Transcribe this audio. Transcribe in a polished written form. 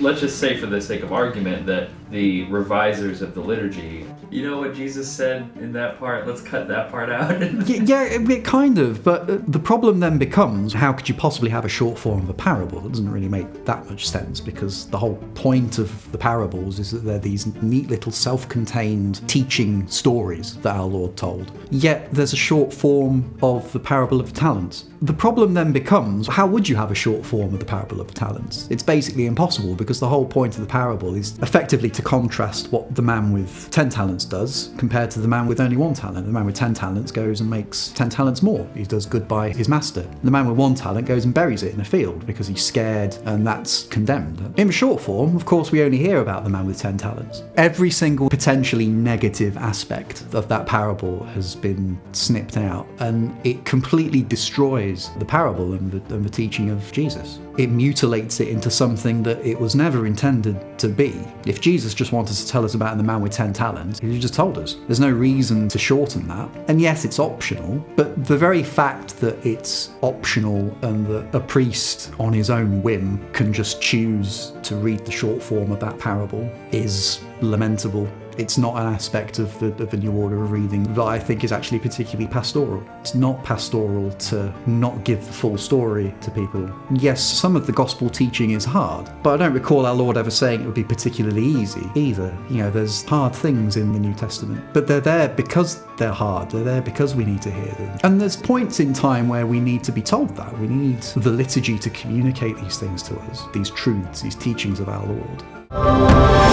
Let's just say, for the sake of argument, that the revisers of the liturgy, you know what Jesus said in that part? Let's cut that part out. Yeah, it kind of, but the problem then becomes, how could you possibly have a short form of a parable? It doesn't really make that much sense, because the whole point of the parables is that they're these neat little self-contained teaching stories that our Lord told. Yet there's a short form of the parable of the talents. The problem then becomes, how would you have a short form of the parable of the talents? It's basically impossible, because the whole point of the parable is effectively to contrast what the man with 10 talents does compared to the man with only 1 talent. The man with 10 talents goes and makes 10 talents more. He does good by his master. The man with 1 talent goes and buries it in a field because he's scared, and that's condemned. In short form, of course, we only hear about the man with 10 talents. Every single potentially negative aspect of that parable has been snipped out, and it completely destroys the parable and the teaching of Jesus. It mutilates it into something that it was never intended to be. If Jesus just wanted to tell us about the man with 10 talents, he just told us. There's no reason to shorten that. And yes, it's optional, but the very fact that it's optional and that a priest on his own whim can just choose to read the short form of that parable is lamentable. It's not an aspect of the new order of reading that I think is actually particularly pastoral. It's not pastoral to not give the full story to people. Yes, some of the gospel teaching is hard, but I don't recall our Lord ever saying it would be particularly easy either. You know, there's hard things in the New Testament, but they're there because they're hard. They're there because we need to hear them. And there's points in time where we need to be told that. We need the liturgy to communicate these things to us, these truths, these teachings of our Lord.